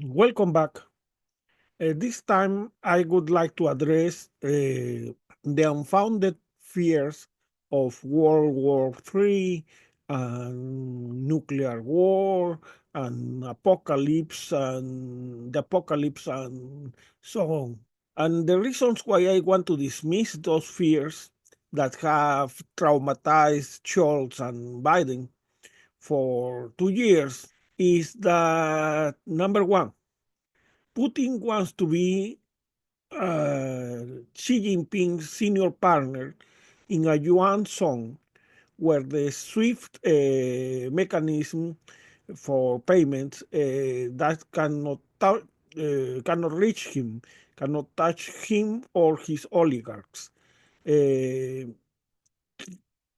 Welcome back. This time, I would like to address the unfounded fears of World War III and nuclear war and apocalypse and so on. And the reasons why I want to dismiss those fears that have traumatized Scholz and Biden for 2 years is that number one, Putin wants to be Xi Jinping's senior partner in a Yuan zone where the SWIFT mechanism for payments that cannot reach him, cannot touch him or his oligarchs. Uh,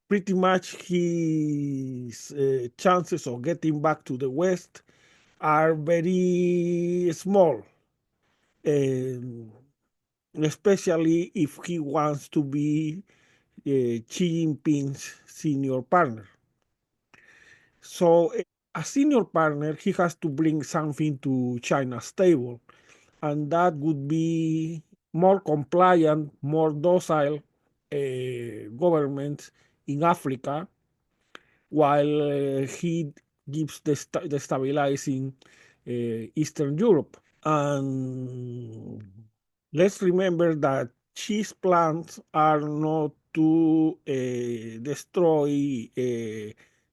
Pretty much his chances of getting back to the West are very small. Um, Especially if he wants to be Xi Jinping's senior partner. So, as senior partner, he has to bring something to China's table, and that would be more compliant, more docile governments in Africa, while he gives the stabilizing Eastern Europe. And let's remember that cheese plants are not to destroy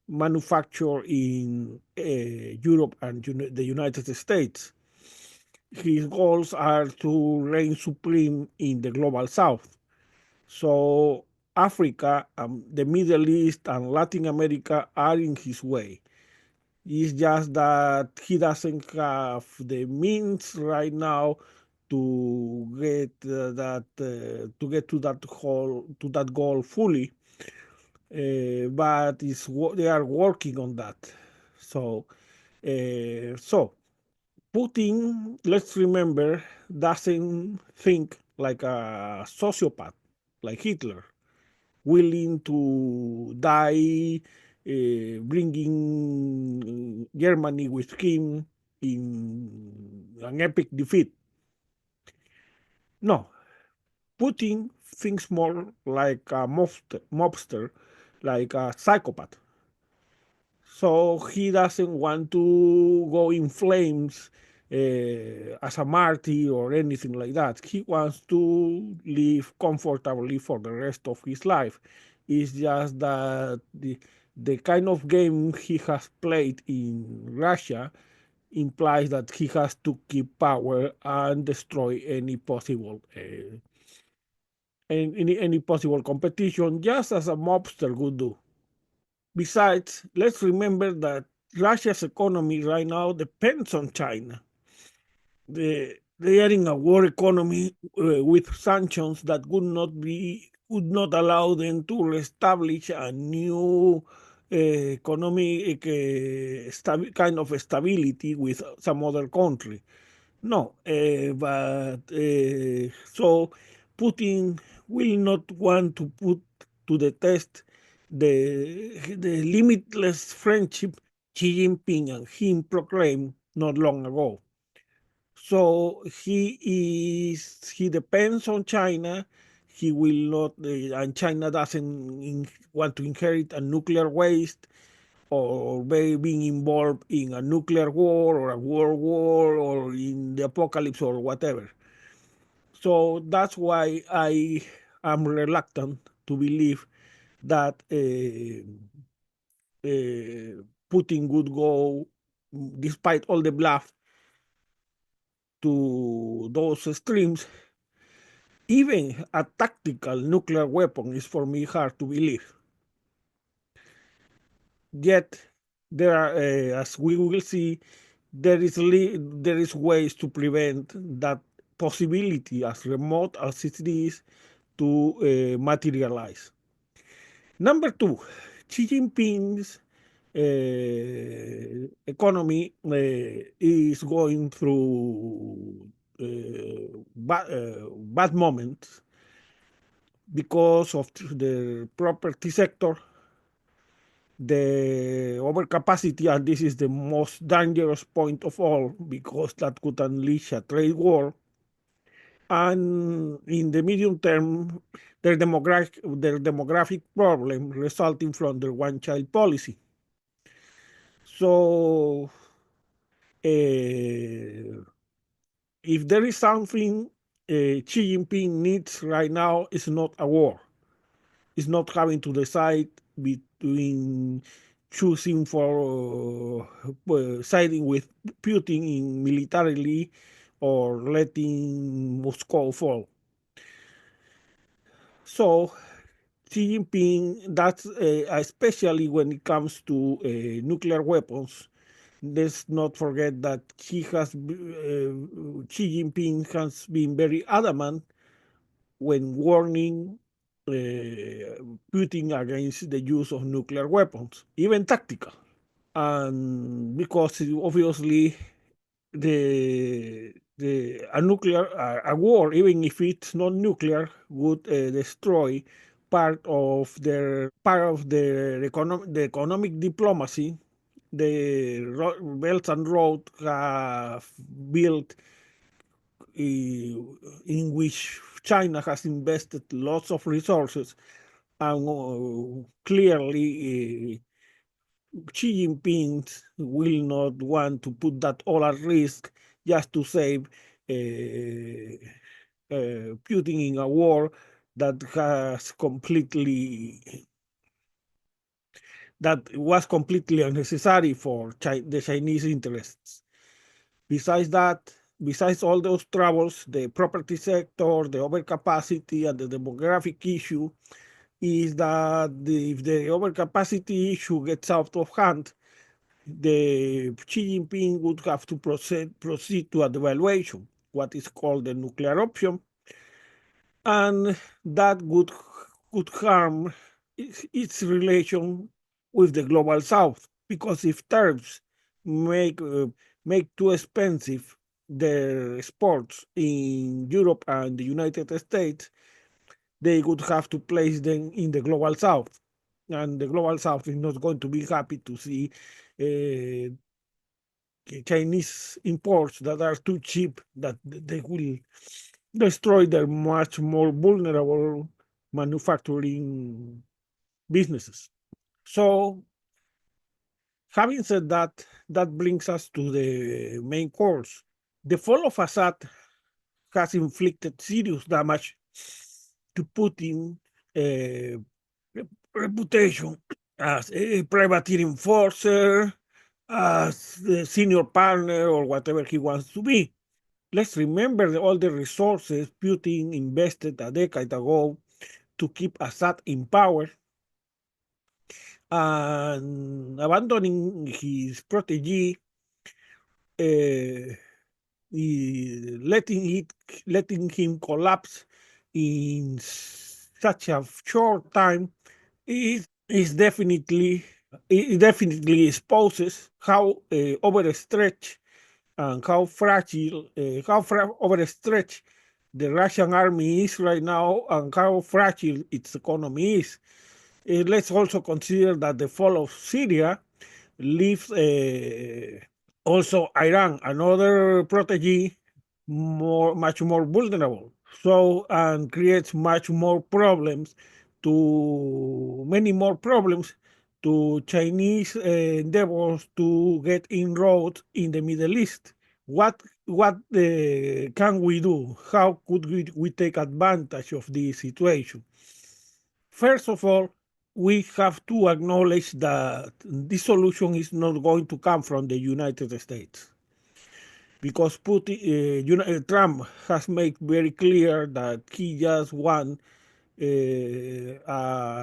manufacture in Europe and the United States. His goals are to reign supreme in the global south. So Africa, the Middle East, and Latin America are in his way. It's just that he doesn't have the means right now to get to that goal fully. But they are working on that. So so Putin, let's remember, doesn't think like a sociopath, like Hitler, willing to die, bringing Germany with him in an epic defeat. No, Putin thinks more like a mobster, like a psychopath. So he doesn't want to go in flames as a martyr or anything like that. He wants to live comfortably for the rest of his life. It's just that the kind of game he has played in Russia implies that he has to keep power and destroy any possible competition, just as a mobster would do. Besides, let's remember that Russia's economy right now depends on China. They are in a war economy with sanctions that would not allow them to establish a new economic kind of stability with some other country. No, but so Putin will not want to put to the test the limitless friendship Xi Jinping and him proclaimed not long ago. So he depends on China. He will not, and China doesn't want to inherit a nuclear waste or being involved in a nuclear war or a world war or in the apocalypse or whatever. So that's why I am reluctant to believe that Putin would go, despite all the bluff, to those extremes. Even a tactical nuclear weapon is for me hard to believe. Yet, there are, as we will see, there is ways to prevent that possibility, as remote as it is, to materialize. Number two, Xi Jinping's economy is going through bad moments because of the property sector, the overcapacity, and this is the most dangerous point of all because that could unleash a trade war. And in the medium term, their demographic problem resulting from their one-child policy. So, if there is something Xi Jinping needs right now, it's not a war. It's not having to decide between choosing for siding with Putin in militarily or letting Moscow fall. So Xi Jinping, that's especially when it comes to nuclear weapons. Let's not forget that Xi Jinping has been very adamant when warning Putin against the use of nuclear weapons, even tactical. And because obviously a war, even if it's not nuclear, would destroy the economic diplomacy the Belt and Road have built, in which China has invested lots of resources, and clearly Xi Jinping will not want to put that all at risk just to save Putin in a war that was completely unnecessary for the Chinese interests. Besides that, besides all those troubles, the property sector, the overcapacity, and the demographic issue is that if the overcapacity issue gets out of hand, the Xi Jinping would have to proceed to a devaluation, what is called the nuclear option, and that could harm its relation with the global south, because if tariffs make make too expensive their exports in Europe and the United States, they would have to place them in the global south, and the global south is not going to be happy to see Chinese imports that are too cheap, that they will destroy their much more vulnerable manufacturing businesses. So, having said that, that brings us to the main course. The fall of Assad has inflicted serious damage to Putin's reputation as a privateer enforcer, as the senior partner, or whatever he wants to be. Let's remember all the resources Putin invested a decade ago to keep Assad in power, and abandoning his protege, uh, letting him collapse in such a short time is definitely it definitely exposes how overstretched and how overstretched the Russian army is right now, and how fragile its economy is. Let's also consider that the fall of Syria leaves also Iran, another protege, much more vulnerable. So, and creates many more problems to Chinese endeavors to get inroads in the Middle East. What can we do? How could we take advantage of this situation? First of all, we have to acknowledge that this solution is not going to come from the United States, because Trump has made very clear that he just wants a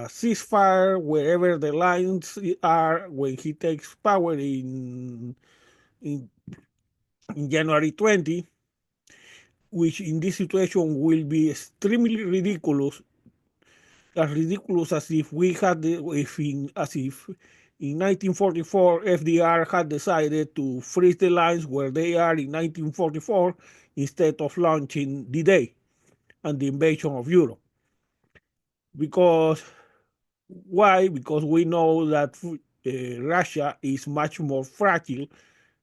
ceasefire wherever the lines are when he takes power in, in January 20, which in this situation will be extremely ridiculous, as ridiculous as if as if in 1944 FDR had decided to freeze the lines where they are in 1944 instead of launching D-Day and the invasion of Europe. Because Why? Because we know that Russia is much more fragile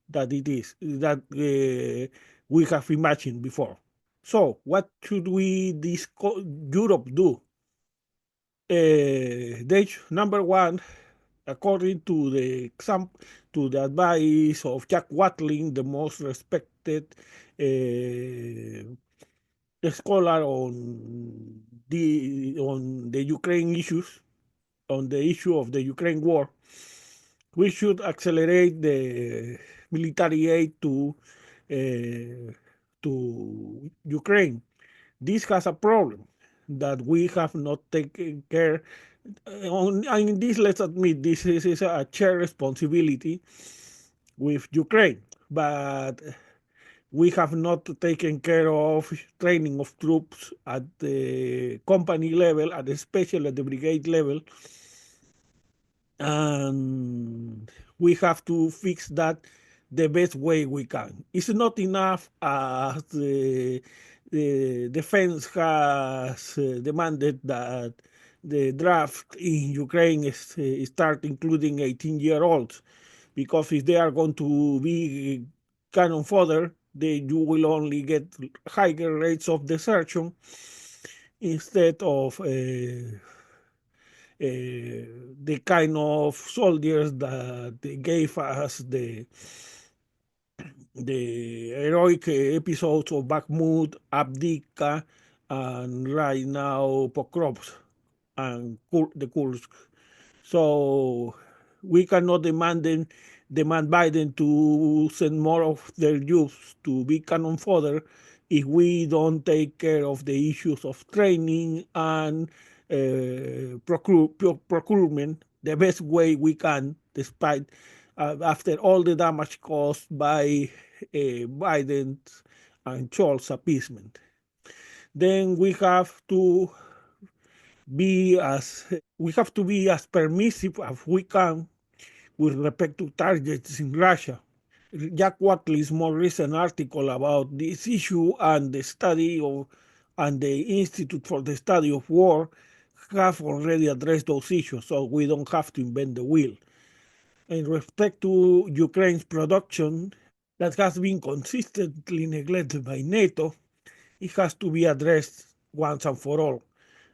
than it is, that we have imagined before. So, what should we, Europe, do? Number one, according to the advice of Jack Watling, the most respected scholar on the Ukraine issues, on the issue of the Ukraine war, we should accelerate the military aid to Ukraine. This has a problem that we have not taken care. I mean, this, let's admit, this is a shared responsibility with Ukraine, but we have not taken care of training of troops at the company level, and especially at the brigade level, and we have to fix that the best way we can. It's not enough as the defense has demanded that the draft in Ukraine start including 18-year-olds, because if they are going to be cannon fodder, you will only get higher rates of desertion instead of the kind of soldiers that gave us the heroic episodes of Bakhmut, Abdika, and right now Pokrovsk and the Kursk. So we cannot demand Biden to send more of their youth to be cannon fodder if we don't take care of the issues of training and procurement the best way we can, despite after all the damage caused by Biden's and Scholz appeasement. Then we have to be as permissive as we can with respect to targets in Russia. Jack Watley's more recent article about this issue and the Institute for the Study of War have already addressed those issues, so we don't have to invent the wheel. In respect to Ukraine's production, that has been consistently neglected by NATO, it has to be addressed once and for all.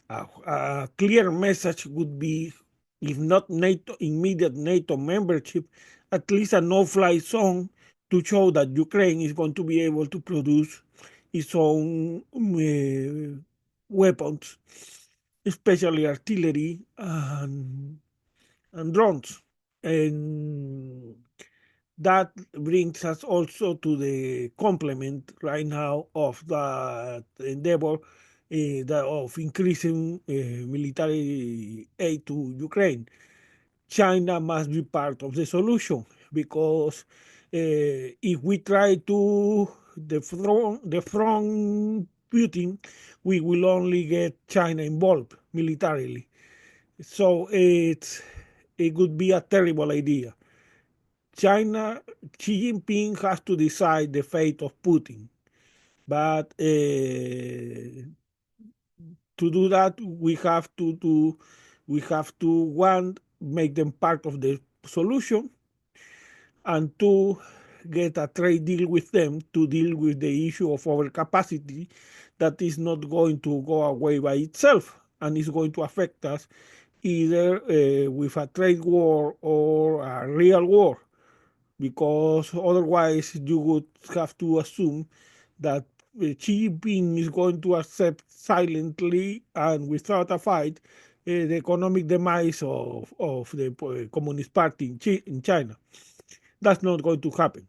A clear message would be, if not NATO, immediate NATO membership, at least a no-fly zone to show that Ukraine is going to be able to produce its own weapons, especially artillery and drones. And that brings us also to the complement right now of the endeavor of increasing military aid to Ukraine. China must be part of the solution, because if we try to dethrone Putin, we will only get China involved militarily. So it would be a terrible idea. Xi Jinping has to decide the fate of Putin. But to do that, we have to one, make them part of the solution, and two, get a trade deal with them to deal with the issue of overcapacity that is not going to go away by itself and is going to affect us either with a trade war or a real war, because otherwise you would have to assume that Xi Jinping is going to accept silently and without a fight the economic demise of the Communist Party in China. That's not going to happen.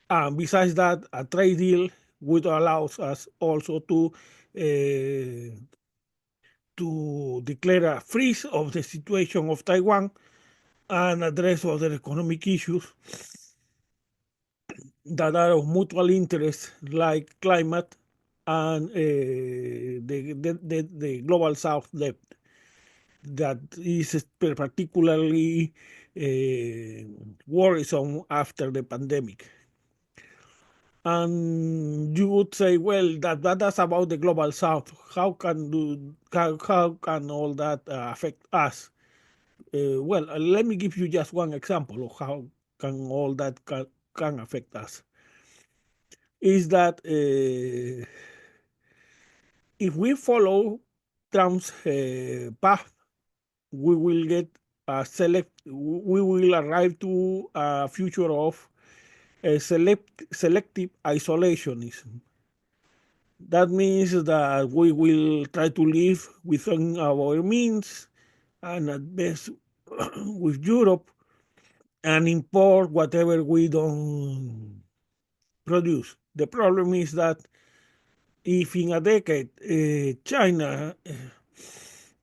And besides that, a trade deal would allow us also to declare a freeze of the situation of Taiwan and address other economic issues that are of mutual interest, like climate and the global south debt, that is particularly worrisome after the pandemic. And you would say, well, that's about the global south. How can all that affect us? Well, let me give you just one example of how can all that can affect us. Is that if we follow Trump's path, we will get we will arrive to a future of selective isolationism. That means that we will try to live within our means and at best with Europe and import whatever we don't produce. The problem is that if in a decade China,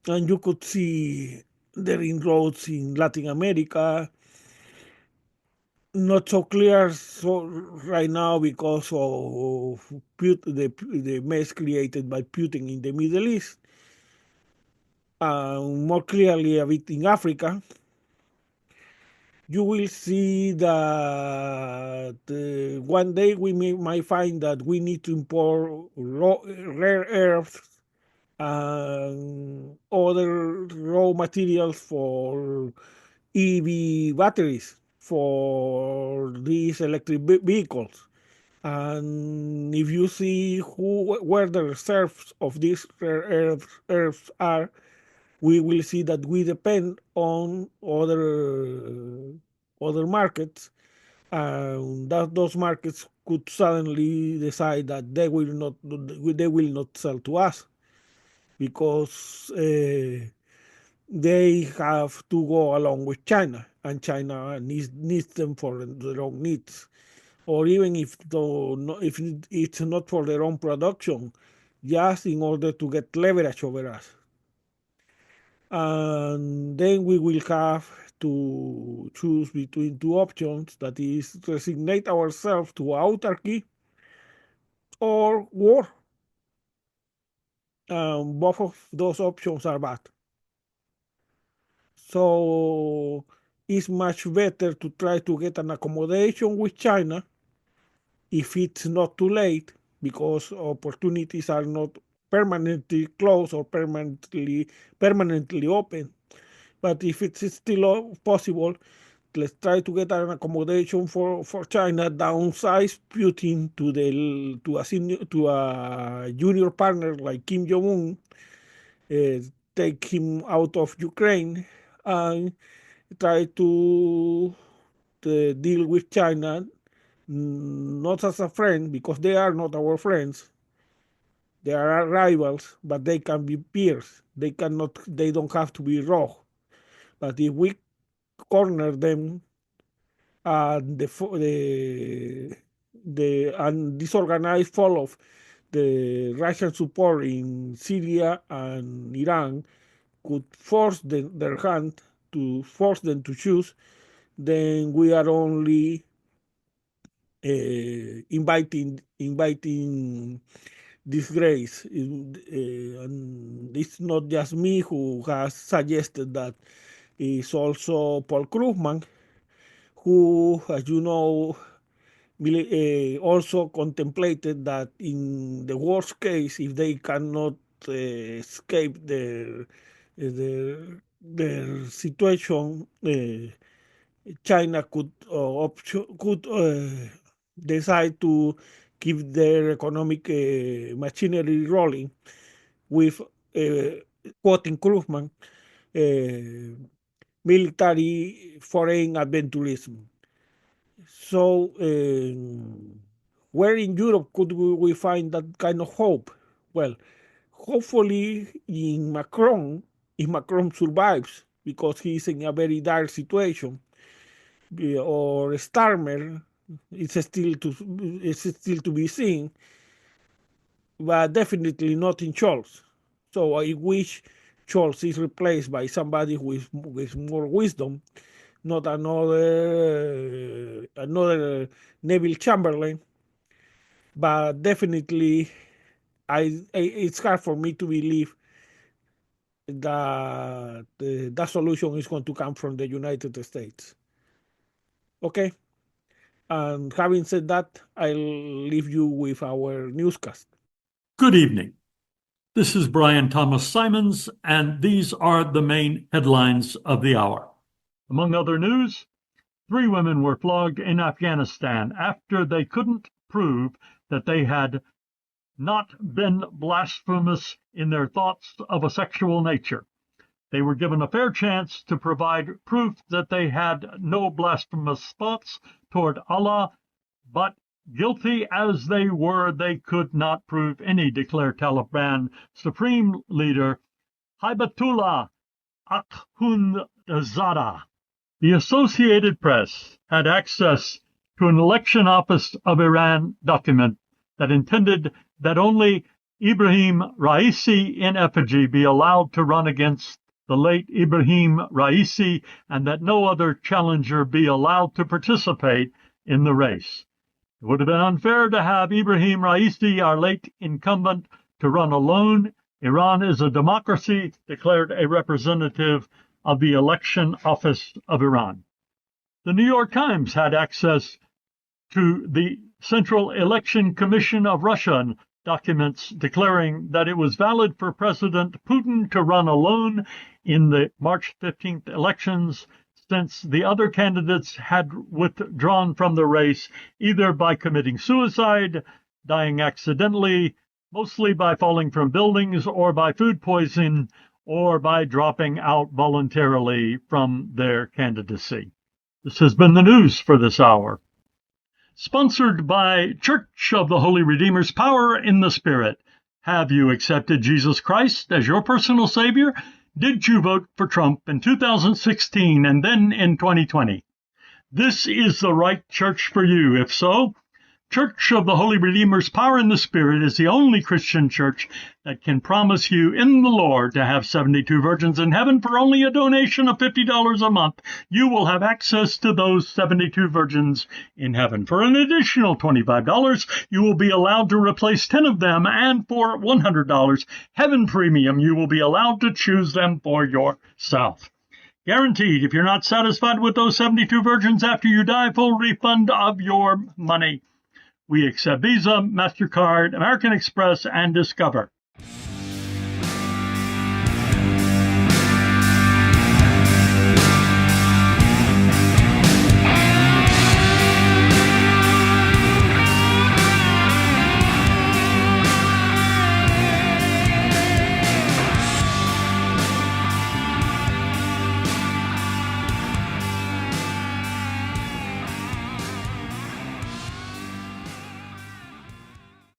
and you could see their inroads in Latin America, not so clear right now because of the mess created by Putin in the Middle East, more clearly a bit in Africa, you will see that one day we might find that we need to import rare earths and other raw materials for EV batteries for these electric vehicles. And if you see where the reserves of these rare earths are, we will see that we depend on other markets, and that those markets could suddenly decide that they will not sell to us because they have to go along with China, and China needs them for their own needs, or even if it's not for their own production, just in order to get leverage over us. And then we will have to choose between two options, that is, resignate ourselves to autarky or war. Both of those options are bad. So it's much better to try to get an accommodation with China if it's not too late, because opportunities are not permanently closed or permanently open. But if it's still possible, let's try to get an accommodation for China, downsize Putin to a junior partner like Kim Jong Un, take him out of Ukraine, and try to deal with China not as a friend, because they are not our friends. They are our rivals, but they can be peers. They don't have to be raw. But if we corner them, and the disorganized fall of the Russian support in Syria and Iran could force their hand to force them to choose, then we are only inviting disgrace. And it's not just me who has suggested that. It's also Paul Krugman, who, as you know, also contemplated that in the worst case, if they cannot escape their situation, China could decide to keep their economic machinery rolling with, quoting Krugman, military foreign adventurism. So, where in Europe could we find that kind of hope? Well, hopefully in Macron, if Macron survives, because he's in a very dire situation, or Starmer, it's still to be seen, but definitely not in Scholz. So I wish Scholz is replaced by somebody with more wisdom, not another Neville Chamberlain. But definitely, it's hard for me to believe that that solution is going to come from the United States. Okay, And having said that, I'll leave you with our newscast. Good evening. This is Brian Thomas Simons, and these are the main headlines of the hour. Among other news, 3 women were flogged in Afghanistan after they couldn't prove that they had not been blasphemous in their thoughts of a sexual nature. They were given a fair chance to provide proof that they had no blasphemous thoughts toward Allah, but guilty as they were, they could not prove any, declared Taliban Supreme Leader Hibatullah Akhundzada. The Associated Press had access to an election office of Iran document that intended that only Ibrahim Raisi in effigy be allowed to run against the late Ibrahim Raisi, and that no other challenger be allowed to participate in the race. It would have been unfair to have Ibrahim Raisi, our late incumbent, to run alone. Iran is a democracy, declared a representative of the election office of Iran. The New York Times had access to the Central Election Commission of Russia documents declaring that it was valid for President Putin to run alone in the March 15th elections, since the other candidates had withdrawn from the race either by committing suicide, dying accidentally, mostly by falling from buildings, or by food poisoning, or by dropping out voluntarily from their candidacy. This has been the news for this hour. Sponsored by Church of the Holy Redeemer's Power in the Spirit. Have you accepted Jesus Christ as your personal Savior? Did you vote for Trump in 2016 and then in 2020? This is the right church for you. If so, Church of the Holy Redeemer's Power in the Spirit is the only Christian church that can promise you in the Lord to have 72 virgins in heaven for only a donation of $50 a month. You will have access to those 72 virgins in heaven. For an additional $25, you will be allowed to replace 10 of them, and for $100, Heaven Premium, you will be allowed to choose them for yourself. Guaranteed, if you're not satisfied with those 72 virgins after you die, full refund of your money. We accept Visa, MasterCard, American Express, and Discover.